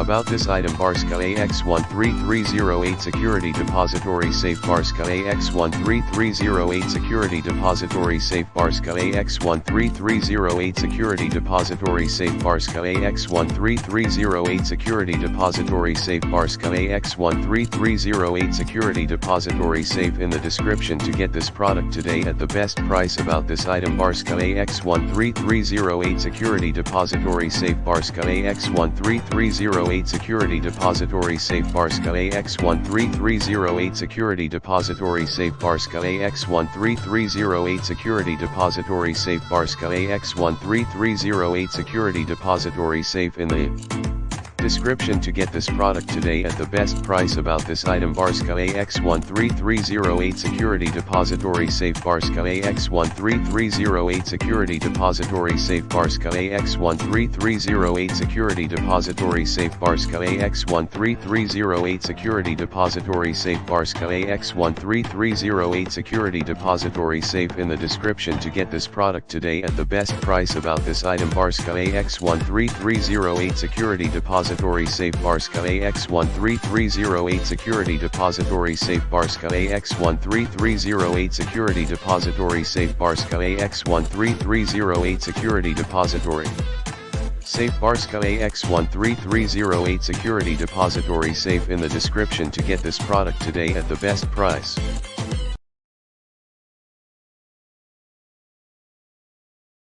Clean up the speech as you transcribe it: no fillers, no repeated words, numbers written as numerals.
About this item: Barska AX13308 Security Depository Safe. Barska AX13308 Security Depository Safe. Barska AX13308 Security Depository Safe. Barska AX13308 Security Depository Safe. Barska AX13308 Security Depository Safe. In the description to get this product today at the best price. About this item: Barska AX13308 Security Depository Safe. Barska AX13308 Security Depository Safe. Barska AX13308 Security Depository Safe. Barska AX13308 Security Depository Safe. Barska AX13308 Security Depository Safe. In the description to get this product today at the best price. About this item: Barska AX13308 Security Depository Safe. Barska AX13308 Security Depository Safe. Barska AX13308 Security Depository Safe. Barska AX13308 Security Depository Safe. Barska AX13308 Security Depository Safe. In the description to get this product today at the best price. About this item: Barska AX13308 Security Depository Safe. Barska AX13308 Security Depository Safe. Barska AX13308 Security Depository Safe. Barska AX13308 Security Depository Safe. Barska AX13308 Security Depository Safe. In the description to get this product today at the best price.